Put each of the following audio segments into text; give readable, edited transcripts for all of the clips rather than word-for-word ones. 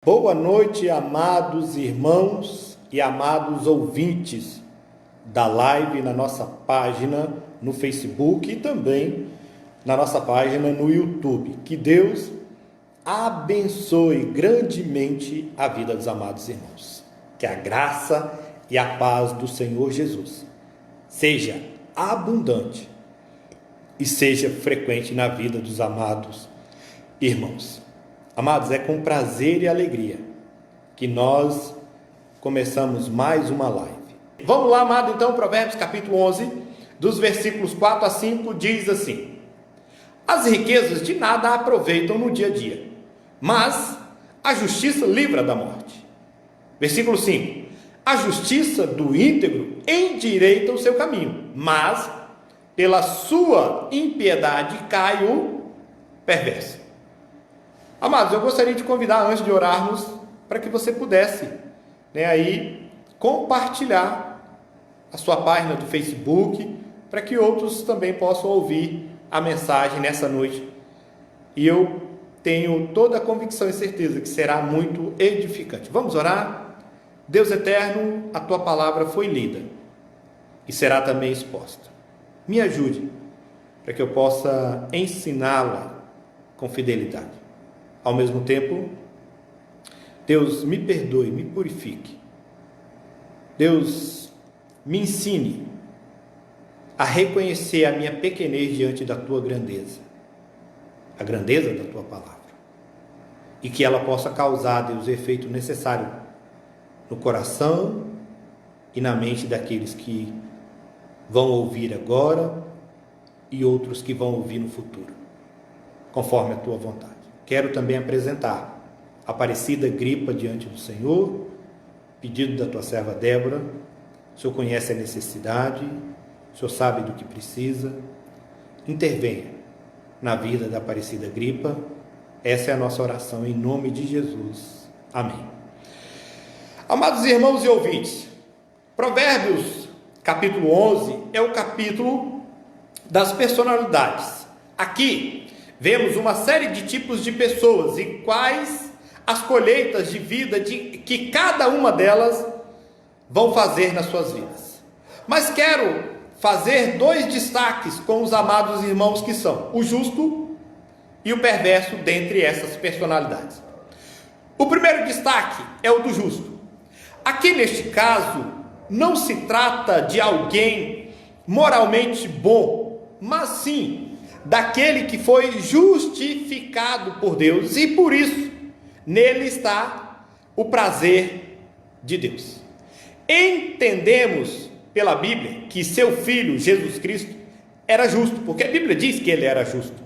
Boa noite, amados irmãos e amados ouvintes da live na nossa página no Facebook e também na nossa página no YouTube. Que Deus abençoe grandemente a vida dos amados irmãos. Que a graça e a paz do Senhor Jesus seja abundante e seja frequente na vida dos amados irmãos. Amados, é com prazer e alegria que nós começamos mais uma live. Vamos lá, amado, então, Provérbios capítulo 11, dos versículos 4 a 5, diz assim: as riquezas de nada aproveitam no dia a dia, mas a justiça livra da morte. Versículo 5: a justiça do íntegro endireita o seu caminho, mas pela sua impiedade cai o perverso. Amados, eu gostaria de convidar, antes de orarmos, para que você pudesse, aí compartilhar a sua página do Facebook, para que outros também possam ouvir a mensagem nessa noite. E eu tenho toda a convicção e certeza que será muito edificante. Vamos orar? Deus eterno, a tua palavra foi lida e será também exposta. Me ajude para que eu possa ensiná-la com fidelidade. Ao mesmo tempo, Deus me perdoe, me purifique. Deus me ensine a reconhecer a minha pequenez diante da tua grandeza, a grandeza da tua palavra, e que ela possa causar, Deus, o efeito necessário no coração e na mente daqueles que vão ouvir agora e outros que vão ouvir no futuro, conforme a tua vontade. Quero também apresentar a Aparecida Gripa diante do Senhor, pedido da tua serva Débora. O Senhor conhece a necessidade, o Senhor sabe do que precisa. Intervenha na vida da Aparecida Gripa. Essa é a nossa oração em nome de Jesus. Amém. Amados irmãos e ouvintes, Provérbios capítulo 11 é o capítulo das personalidades. Aqui vemos uma série de tipos de pessoas e quais as colheitas de vida que cada uma delas vão fazer nas suas vidas. Mas quero fazer dois destaques com os amados irmãos, que são o justo e o perverso dentre essas personalidades. O primeiro destaque é o do justo. Aqui neste caso não se trata de alguém moralmente bom, mas sim daquele que foi justificado por Deus, e por isso nele está o prazer de Deus. Entendemos pela Bíblia que seu filho Jesus Cristo era justo, porque a Bíblia diz que ele era justo,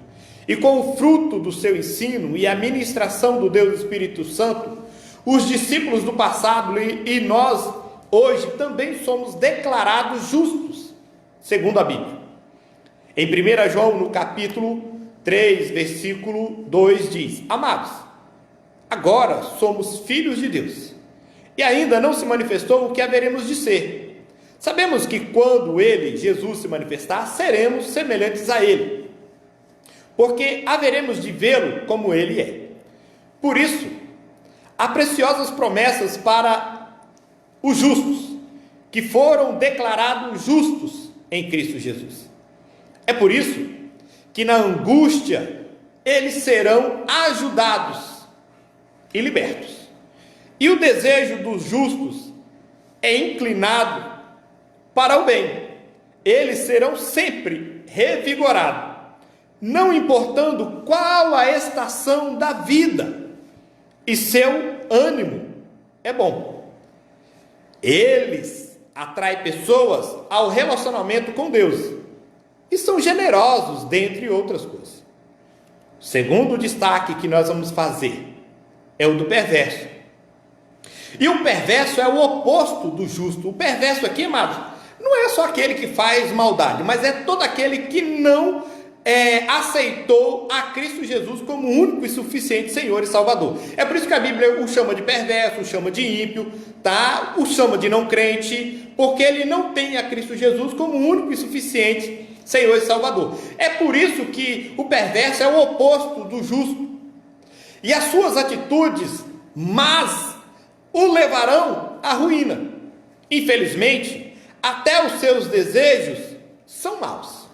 e com o fruto do seu ensino e a ministração do Deus Espírito Santo, os discípulos do passado e nós hoje também somos declarados justos, segundo a Bíblia. Em 1 João, no capítulo 3, versículo 2, diz: amados, agora somos filhos de Deus, e ainda não se manifestou o que haveremos de ser. Sabemos que quando Ele, Jesus, se manifestar, seremos semelhantes a Ele, porque haveremos de vê-lo como Ele é. Por isso, há preciosas promessas para os justos, que foram declarados justos em Cristo Jesus. É por isso que na angústia eles serão ajudados e libertos. E o desejo dos justos é inclinado para o bem. Eles serão sempre revigorados, não importando qual a estação da vida, e seu ânimo é bom. Eles atraem pessoas ao relacionamento com Deus e são generosos, dentre outras coisas. O segundo destaque que nós vamos fazer é o do perverso. E o perverso é o oposto do justo. O perverso aqui, amados, não é só aquele que faz maldade, mas é todo aquele que não aceitou a Cristo Jesus como único e suficiente Senhor e Salvador. É por isso que a Bíblia o chama de perverso, o chama de ímpio, o chama de não crente, porque ele não tem a Cristo Jesus como único e suficiente Senhor e Salvador. É por isso que o perverso é o oposto do justo. E as suas atitudes mas o levarão à ruína. Infelizmente, até os seus desejos são maus,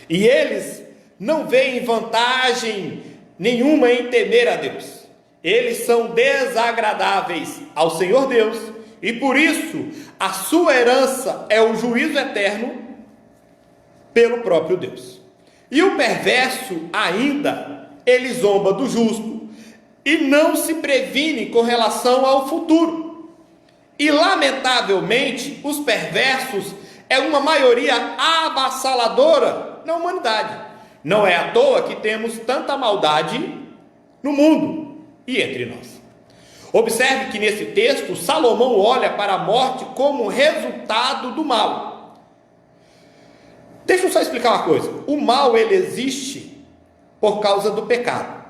e eles não veem vantagem nenhuma em temer a Deus. Eles são desagradáveis ao Senhor Deus, e por isso a sua herança é o juízo eterno pelo próprio Deus. E o perverso ainda, ele zomba do justo e não se previne com relação ao futuro. E lamentavelmente, os perversos é uma maioria avassaladora na humanidade. Não é à toa que temos tanta maldade no mundo e entre nós. Observe que nesse texto, Salomão olha para a morte como resultado do mal. Deixa eu só explicar uma coisa. O mal, ele existe por causa do pecado.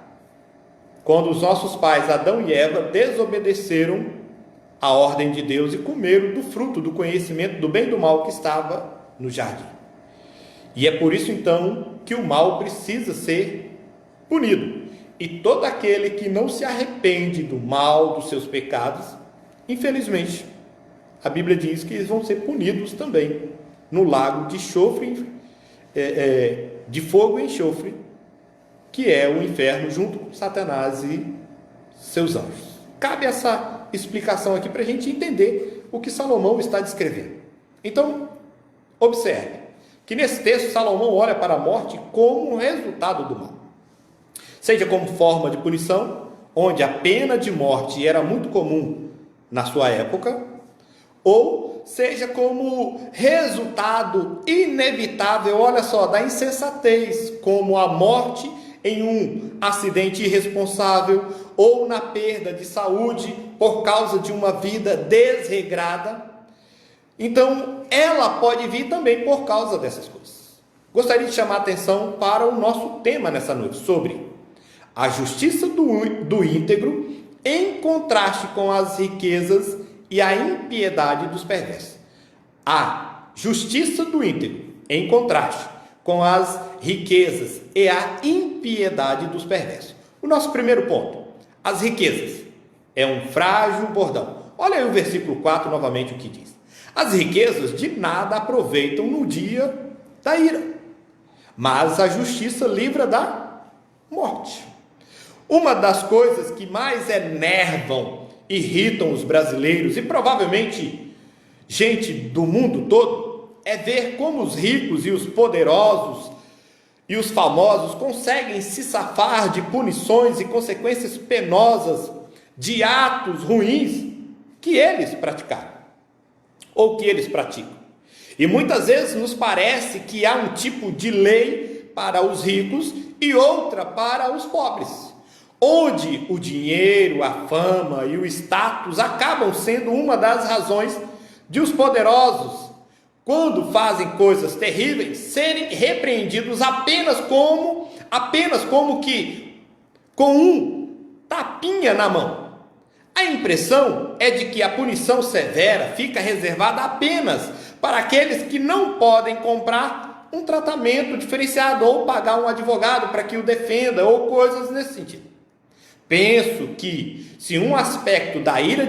Quando os nossos pais, Adão e Eva, desobedeceram a ordem de Deus e comeram do fruto do conhecimento do bem e do mal que estava no jardim. E é por isso então que o mal precisa ser punido. E todo aquele que não se arrepende do mal, dos seus pecados, infelizmente, a Bíblia diz que eles vão ser punidos também no lago de enxofre, de fogo e enxofre, que é o inferno, junto com Satanás e seus anjos. Cabe essa explicação aqui para a gente entender o que Salomão está descrevendo. Então, observe que nesse texto Salomão olha para a morte como um resultado do mal. Seja como forma de punição, onde a pena de morte era muito comum na sua época, ou seja como resultado inevitável, olha só, da insensatez, como a morte em um acidente irresponsável, ou na perda de saúde por causa de uma vida desregrada. Então, ela pode vir também por causa dessas coisas. Gostaria de chamar a atenção para o nosso tema nessa noite, sobre a justiça do íntegro em contraste com as riquezas e a impiedade dos perversos. A justiça do íntegro em contraste com as riquezas e a impiedade dos perversos. O nosso primeiro ponto, as riquezas, é um frágil bordão. Olha aí o versículo 4 novamente o que diz. As riquezas de nada aproveitam no dia da ira, mas a justiça livra da morte. Uma das coisas que mais enervam, irritam os brasileiros e provavelmente gente do mundo todo, é ver como os ricos e os poderosos e os famosos conseguem se safar de punições e consequências penosas de atos ruins que eles praticaram ou que eles praticam. E muitas vezes nos parece que há um tipo de lei para os ricos e outra para os pobres, onde o dinheiro, a fama e o status acabam sendo uma das razões de os poderosos, quando fazem coisas terríveis, serem repreendidos apenas como que com um tapinha na mão. A impressão é de que a punição severa fica reservada apenas para aqueles que não podem comprar um tratamento diferenciado ou pagar um advogado para que o defenda ou coisas nesse sentido. Penso que se um aspecto da ira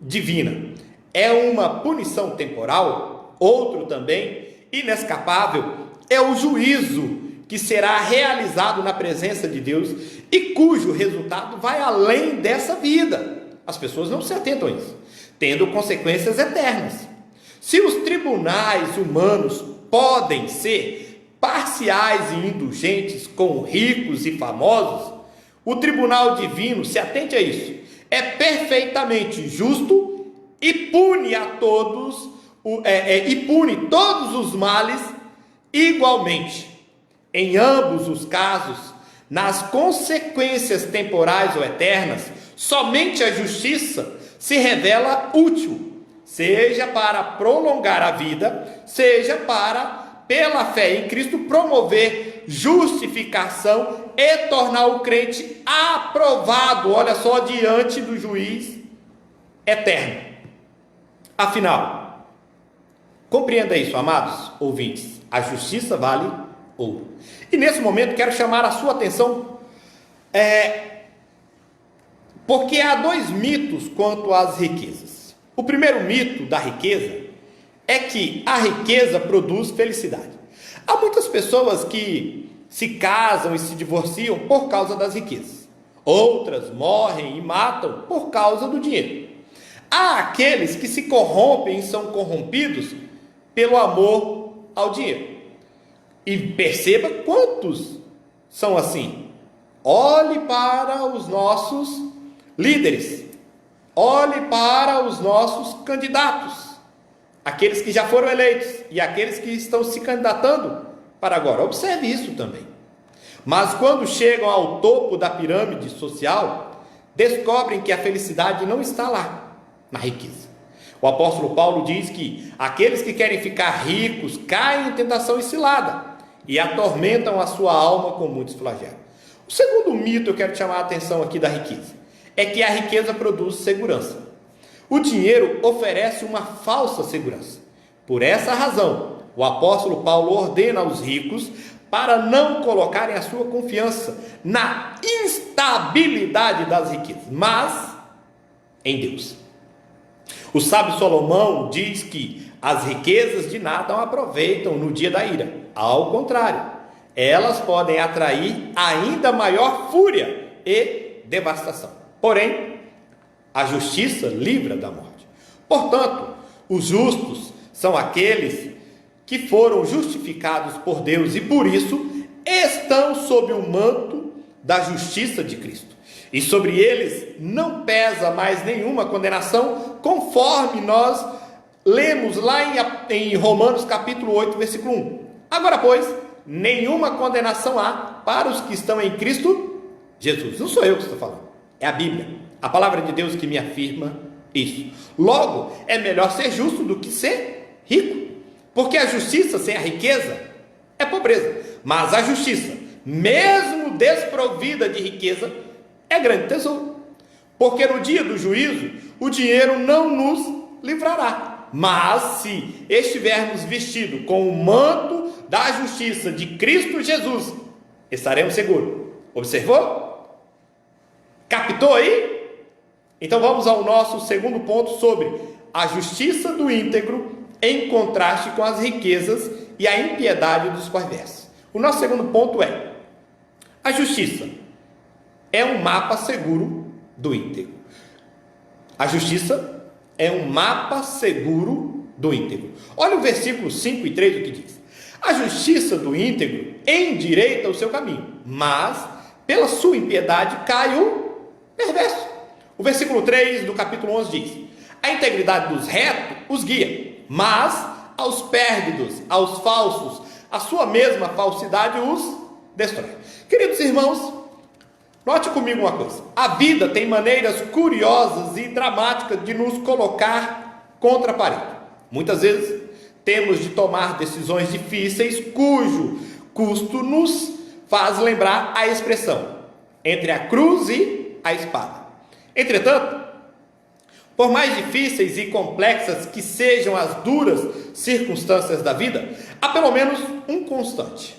divina é uma punição temporal, outro também, inescapável, é o juízo que será realizado na presença de Deus e cujo resultado vai além dessa vida. As pessoas não se atentam a isso, tendo consequências eternas. Se os tribunais humanos podem ser parciais e indulgentes com ricos e famosos, o tribunal divino, se atente a isso, é perfeitamente justo e pune a todos, pune todos os males igualmente. Em ambos os casos, nas consequências temporais ou eternas, somente a justiça se revela útil, seja para prolongar a vida, seja para, pela fé em Cristo, promover justificação e tornar o crente aprovado, olha só, diante do juiz eterno. Afinal, compreenda isso, amados ouvintes, a justiça vale ouro. E nesse momento quero chamar a sua atenção Porque há dois mitos quanto às riquezas. O primeiro mito da riqueza é que a riqueza produz felicidade. Há muitas pessoas que se casam e se divorciam por causa das riquezas. Outras morrem e matam por causa do dinheiro. Há aqueles que se corrompem e são corrompidos pelo amor ao dinheiro. E perceba quantos são assim. Olhe para os nossos líderes. Olhe para os nossos candidatos. Aqueles que já foram eleitos e aqueles que estão se candidatando para agora. Observe isso também. Mas quando chegam ao topo da pirâmide social, descobrem que a felicidade não está lá, na riqueza. O apóstolo Paulo diz que aqueles que querem ficar ricos caem em tentação e cilada e atormentam a sua alma com muitos flagelos. O segundo mito eu quero chamar a atenção aqui da riqueza é que a riqueza produz segurança. O dinheiro oferece uma falsa segurança. Por essa razão, o apóstolo Paulo ordena aos ricos para não colocarem a sua confiança na instabilidade das riquezas, mas em Deus. O sábio Salomão diz que as riquezas de nada aproveitam no dia da ira. Ao contrário, elas podem atrair ainda maior fúria e devastação. Porém, a justiça livra da morte. Portanto, os justos são aqueles que foram justificados por Deus e por isso estão sob o manto da justiça de Cristo. E sobre eles não pesa mais nenhuma condenação, conforme nós lemos lá em Romanos capítulo 8, versículo 1. Agora, pois, nenhuma condenação há para os que estão em Cristo Jesus. Não sou eu que estou falando, é a Bíblia, a palavra de Deus que me afirma isso. Logo, é melhor ser justo do que ser rico, porque a justiça sem a riqueza é pobreza, mas a justiça, mesmo desprovida de riqueza, é grande tesouro, porque no dia do juízo o dinheiro não nos livrará, mas se estivermos vestidos com o manto da justiça de Cristo Jesus, estaremos seguros. Observou? Captou aí? Então vamos ao nosso segundo ponto sobre a justiça do íntegro em contraste com as riquezas e a impiedade dos perversos. O nosso segundo ponto é: a justiça é um mapa seguro do íntegro. A justiça é um mapa seguro do íntegro. Olha o versículo 5 e 3 o que diz: a justiça do íntegro endireita o seu caminho, mas pela sua impiedade cai o perverso. O versículo 3 do capítulo 11 diz: a integridade dos retos os guia, mas aos pérdidos, aos falsos, a sua mesma falsidade os destrói. Queridos irmãos, note comigo uma coisa: a vida tem maneiras curiosas e dramáticas de nos colocar contra a parede. Muitas vezes temos de tomar decisões difíceis cujo custo nos faz lembrar a expressão entre a cruz e a espada. Entretanto, por mais difíceis e complexas que sejam as duras circunstâncias da vida, há pelo menos um constante: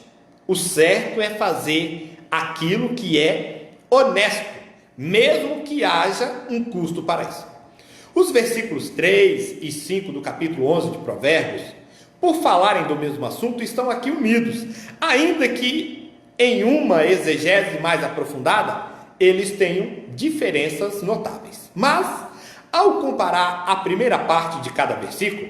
o certo é fazer aquilo que é honesto, mesmo que haja um custo para isso. Os versículos 3 e 5 do capítulo 11 de Provérbios, por falarem do mesmo assunto, estão aqui unidos, ainda que em uma exegese mais aprofundada, eles tenham diferenças notáveis. Mas, ao comparar a primeira parte de cada versículo,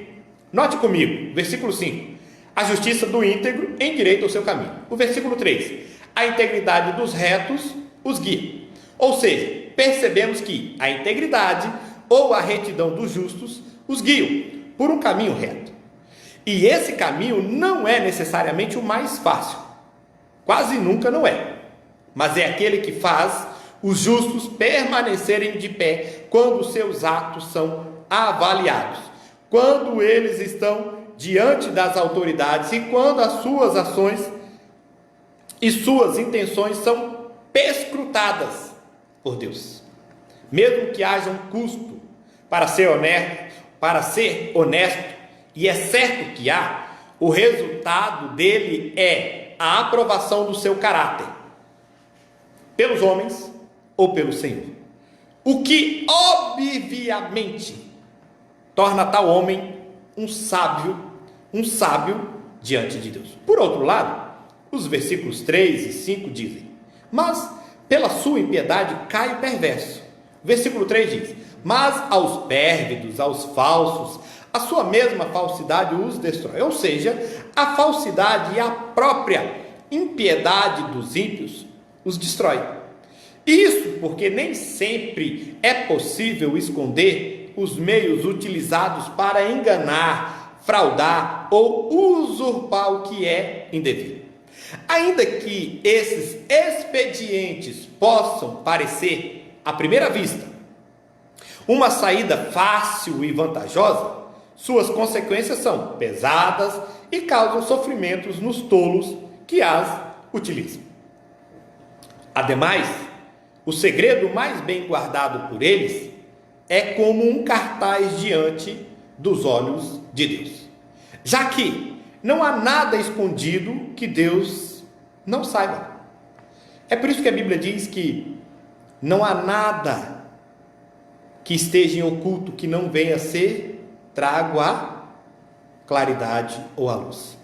note comigo, versículo 5, a justiça do íntegro endireita o seu caminho. O versículo 3, a integridade dos retos os guia. Ou seja, percebemos que a integridade ou a retidão dos justos os guiam por um caminho reto. E esse caminho não é necessariamente o mais fácil, quase nunca não é, mas é aquele que faz os justos permanecerem de pé quando seus atos são avaliados, quando eles estão diante das autoridades e quando as suas ações e suas intenções são perscrutadas por Deus. Mesmo que haja um custo para ser honesto, e é certo que há, o resultado dele é a aprovação do seu caráter pelos homens ou pelo Senhor. o que obviamente torna tal homem um sábio diante de Deus. Por outro lado, os versículos 3 e 5 dizem: mas pela sua impiedade cai o perverso. Versículo 3 diz: mas aos pérfidos, aos falsos, a sua mesma falsidade os destrói. Ou seja, a falsidade e a própria impiedade dos ímpios os destrói. Isso porque nem sempre é possível esconder os meios utilizados para enganar, fraudar ou usurpar o que é indevido. Ainda que esses expedientes possam parecer, à primeira vista, uma saída fácil e vantajosa, suas consequências são pesadas e causam sofrimentos nos tolos que as utilizam. Ademais, o segredo mais bem guardado por eles é como um cartaz diante dos olhos de Deus, já que não há nada escondido que Deus não saiba. É por isso que a Bíblia diz que não há nada que esteja em oculto que não venha a ser trago à claridade ou à luz.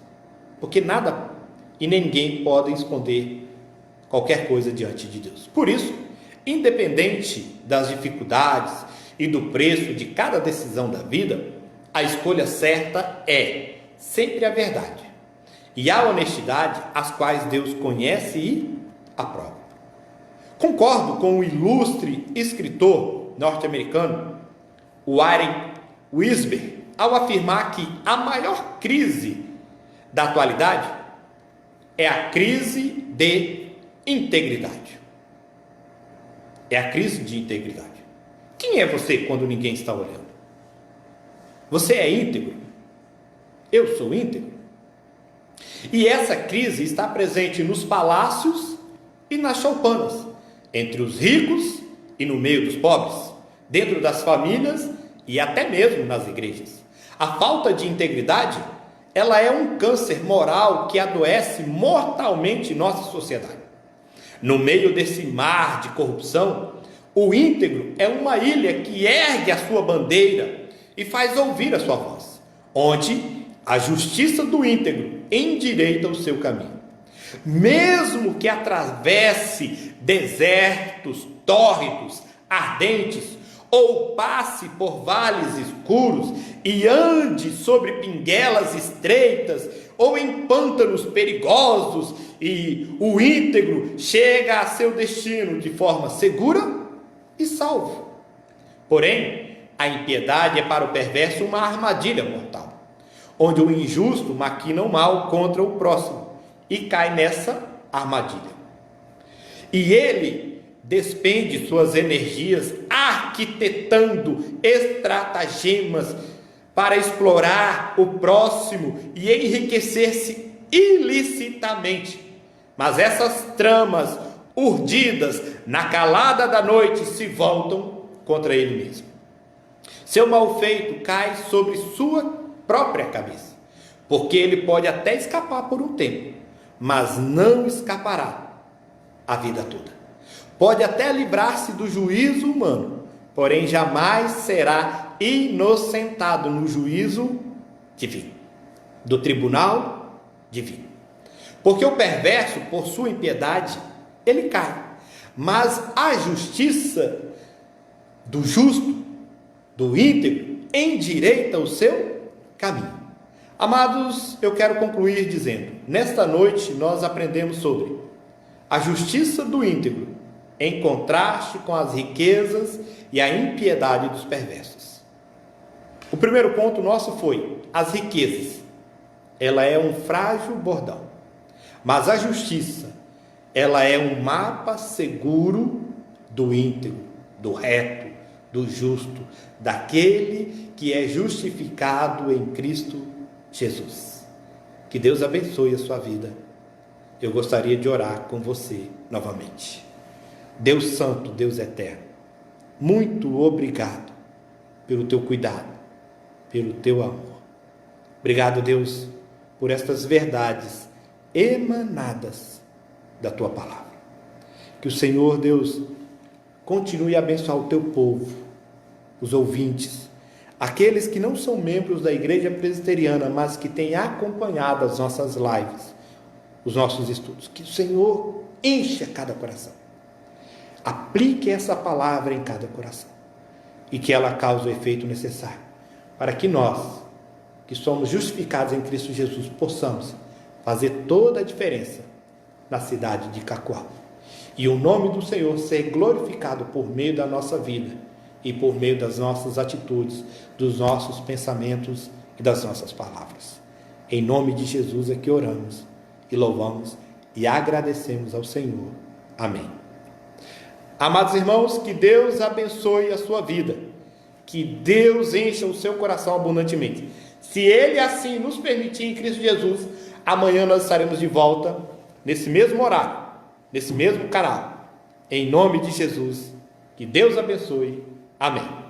Porque nada e ninguém podem esconder qualquer coisa diante de Deus. Por isso, independente das dificuldades e do preço de cada decisão da vida, a escolha certa é sempre a verdade e a honestidade, as quais Deus conhece e aprova. Concordo com o ilustre escritor norte-americano Warren Wiersbe ao afirmar que a maior crise da atualidade é a crise de integridade. É a crise de integridade. Quem é você quando ninguém está olhando? Você é íntegro? Eu sou íntegro? E essa crise está presente nos palácios e nas choupanas, entre os ricos e no meio dos pobres, dentro das famílias e até mesmo nas igrejas. A falta de integridade, ela é um câncer moral que adoece mortalmente nossa sociedade. No meio desse mar de corrupção, o íntegro é uma ilha que ergue a sua bandeira e faz ouvir a sua voz, onde a justiça do íntegro endireita o seu caminho. Mesmo que atravesse desertos tórridos, ardentes, ou passe por vales escuros e ande sobre pinguelas estreitas ou em pântanos perigosos, e o íntegro chega a seu destino de forma segura e salvo. Porém, a impiedade é para o perverso uma armadilha mortal, onde o injusto maquina o mal contra o próximo e cai nessa armadilha. E ele despende suas energias arquitetando estratagemas para explorar o próximo e enriquecer-se ilicitamente. Mas essas tramas urdidas na calada da noite se voltam contra ele mesmo. Seu mal feito cai sobre sua própria cabeça, porque ele pode até escapar por um tempo, mas não escapará a vida toda. Pode até livrar-se do juízo humano, porém jamais será inocentado no juízo divino, do tribunal divino. Porque o perverso, por sua impiedade, ele cai, mas a justiça do justo, do íntegro, endireita o seu caminho. Amados, eu quero concluir dizendo: nesta noite nós aprendemos sobre a justiça do íntegro em contraste com as riquezas e a impiedade dos perversos. O primeiro ponto nosso foi: as riquezas, ela é um frágil bordão, mas a justiça, ela é um mapa seguro do íntegro, do reto, do justo, daquele que é justificado em Cristo Jesus. Que Deus abençoe a sua vida. Eu gostaria de orar com você novamente. Deus Santo, Deus Eterno, muito obrigado pelo teu cuidado, pelo teu amor. Obrigado, Deus, por estas verdades emanadas da tua palavra. Que o Senhor, Deus, continue a abençoar o teu povo, os ouvintes, aqueles que não são membros da Igreja Presbiteriana, mas que têm acompanhado as nossas lives, os nossos estudos. Que o Senhor encha cada coração. Aplique essa palavra em cada coração e que ela cause o efeito necessário para que nós, que somos justificados em Cristo Jesus, possamos fazer toda a diferença na cidade de Cacoal. E o nome do Senhor ser glorificado por meio da nossa vida e por meio das nossas atitudes, dos nossos pensamentos e das nossas palavras. Em nome de Jesus é que oramos e louvamos e agradecemos ao Senhor. Amém. Amados irmãos, que Deus abençoe a sua vida, que Deus encha o seu coração abundantemente. Se Ele assim nos permitir em Cristo Jesus, amanhã nós estaremos de volta nesse mesmo horário, nesse mesmo canal. Em nome de Jesus, que Deus abençoe. Amém.